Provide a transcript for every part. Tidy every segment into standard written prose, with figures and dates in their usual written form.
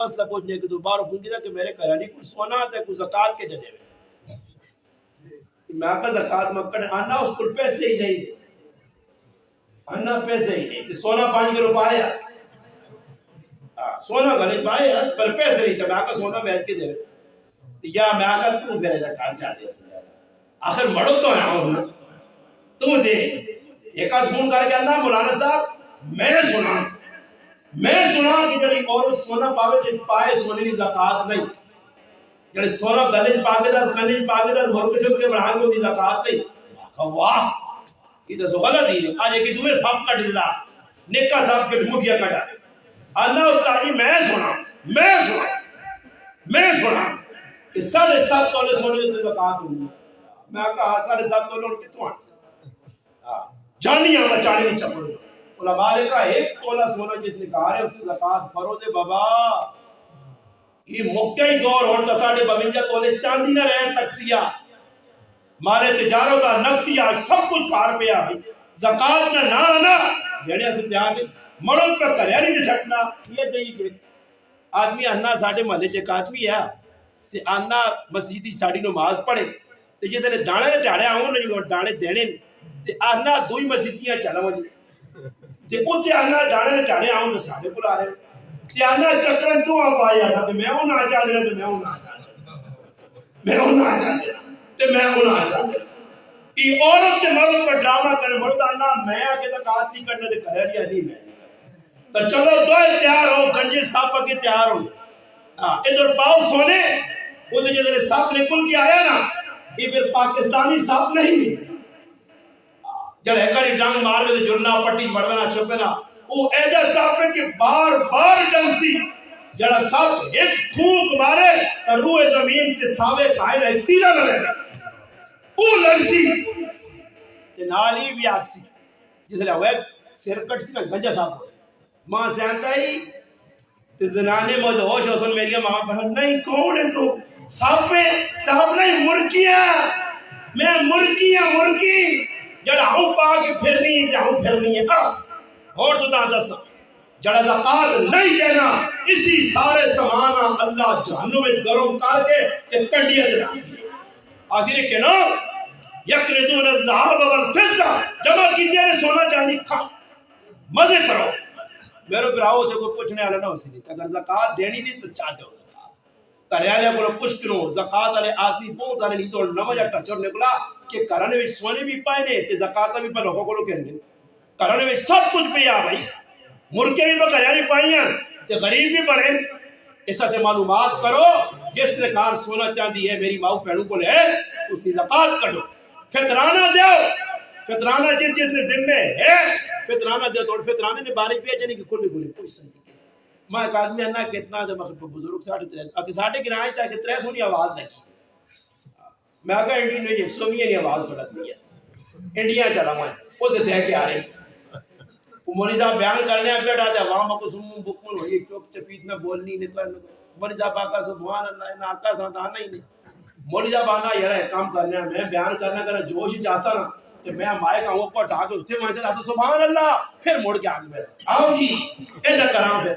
مسئلہ پوچھنے کے دوبارہ پوچھ گیا کہ میرے گھر کو سونا آتا ہے کوئی زکات کے جدے میں آقا زکات مکڑ آنا اس کو پیسے ہی نہیں دے آنا پیسے ہی نہیں سونا 5 کلو پایا سونا گھر پایا پر پیسے نہیں میں آقا سونا بیچ کے دے یا میں آقا تم میرے زکات چاہتے آخر مڑو تو ہے ہوں تم دے ایک آدھ فون کر کے آنا مولانا صاحب میں سنا کہ جڑی عورت سونا پاوے تے پائے سونے کی زکات نہیں جڑی سونا گلے پاگے دا کنے پاگے دا گھر کے چکے بنا کے دی زکات نہیں واہ یہ تو غلط ہی آج کہ تمہیں سب کٹ دلا نیکا صاحب کے مٹھیا کٹا اللہ تعالی میں سنا کہ 7.5 تولے سونے کی زکات ہوئی میں کہا 7.5 تولے کتوں جانیاں بچانے نہیں چپڑ علماء نے کہا 1 تولہ سونا جس نے کہا ہے اس کی زکات فرو دے بابا یہ موقع ہی دور ہوتا تھا کہ 52 تولے چاندی نہ رہے ٹکسیا مالے تجارت کا نقدیا سب کچھ پار پہ آ زکات نہ آنا جڑے سے تیار مرد پر کریا نہیں سکنا یہ چاہیے کہ آدمی آنا ساڑھے محلے چیک آدمی ہے تے آنا مسجدی ساڑھی نماز پڑھے تے جس نے دانے نے چاڑے آؤں نہیں دانے دینے تے آنا دوئی مسجدیاں چلا مجھے تے اُتے آنا دانے نے چاڑے آؤں تو ساڑھے پلا رہے تے آنا چکرن تو آپ آیا تھا تے میں ہوں نہ چاہ دے تے میں ہوں نہ چاہ دے یہ عورت کے مرد پر ڈرامہ کرنے مرد آنا میں آگے تک آت نہیں کرنے دے کرے رہی نہیں میں تو چلو دوئے تیار ہو گنجی ساپا کے تیار ہو ادھر پاؤ سونے وہ جدھر ساپ نکل کے آیا نا یہ پھر پاکستانی ساپ نہیں جب ایکاری ڈانگ مار گئے جرنا پٹی مرونا چھپنا وہ ایجا ساپ ہے کہ بار بار ڈنگ سی جڑا ساپ ایک تھوک مارے تو روح زمین کے ساوے کھائے رہے تیرہ نہ رہے وہ لڑسی نالی بھی آکسی جس لئے ہوئے سیر کٹ سی نا گنجا ساپ ہوئے ماں سے آتا ہی زنانے مدہوش حسن میری ماں بہن نہیں کون ہے تو صاحب نہیں مرکیاں میں مرکی جڑا ہوں پاک پھرنی ہے اور تو دادا سا جڑا زکات نہیں دینا اسی سارے سمانا اللہ جہنم میں گرم کر کے کنڈیا دینا آخری کہ نا یکرزون الذهب والفضہ جمع کیجئے سونا چاندی کھا مزے کرو میرے براؤ سے کوئی پوچھنے والا نہ ہو سی اگر زکات دینی دی تو چاہتے ہو زکات کریالے کو پوچھ کرو زکات والے آدمی بہت سارے نہیں تو نمجا ٹچر نکلا کہ کرانے میں سونے بھی پائے دے تے زکات بھی پر لوگوں کو کہنے کرانے میں سب کچھ پہ آ بھائی مرکے بھی پر کریالی پائیاں تے غریب بھی پڑھیں اس سے معلومات کرو جس نے کار سونا چاندی ہے میری ماؤ پہنوں کو لے اس کی زکات کٹو فطرانہ دیو فطرانہ جس نے ذمہ ہے فطرانہ دیو تو فطرانے نے بارش بھی جانے کی کھلی کوئی سنتی میں ایک آدمی ہے نا کتنا جو بزرگ 3.5 اب 3.5 گرائیں چاہے کہ 300 نہیں آواز لگی میں کہا انڈین نے 100 نہیں آواز پڑھتی ہے انڈیا چلا میں وہ دے کے آ رہی مولوی صاحب بیان کرنے ہیں بیٹھا جا وہاں کو سموں بکمن ہوئی چوک چپیت میں بولنی نکل مولوی صاحب آقا سبحان اللہ ان آقا صاحب آنا ہی نہیں مولوی صاحب آنا یہ رہے کام کرنے ہیں میں بیان کرنا کرنا جوش ہی جاتا نا کہ میں مائے کا اوپر ٹھا کے اسے وہاں سے رہتا سبحان اللہ پھر مڑ کے آگے میں آؤ جی ایسا کراؤں پھر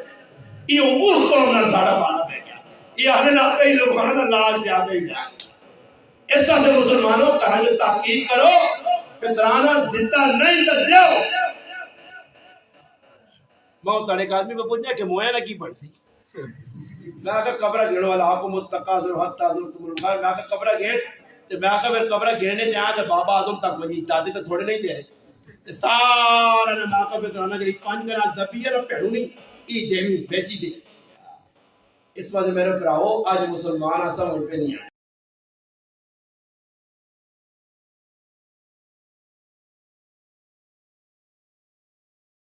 یہ اوہ کون نہ ساڑا پانا پہ گیا یہ ہمیں نہ پہ سبحان اللہ آج پہ آگے گیا ایسا سے مسلمانوں کہا جو تحقیق کرو فطرانہ دیتا نہیں تو دیو میں تاڑے کا آدمی میں پوچھنا کہ مویا نہ کی پڑھ سی میں آقا قبرہ گھڑ والا آپ کو متقاضر حتی حضور تمہر میں آقا قبرہ گھڑ میں آقا پھر قبرہ گھڑنے دے آج بابا آدم تک وجی دادی تو تھوڑے نہیں دے سارا نے آقا پھر کرانا کہ 5 گنا دبی ہے نہ پہنوں نہیں ای دیمی بیچی دے اس وجہ میرے پراؤ آج مسلمان آسا ملک پہ نہیں آئے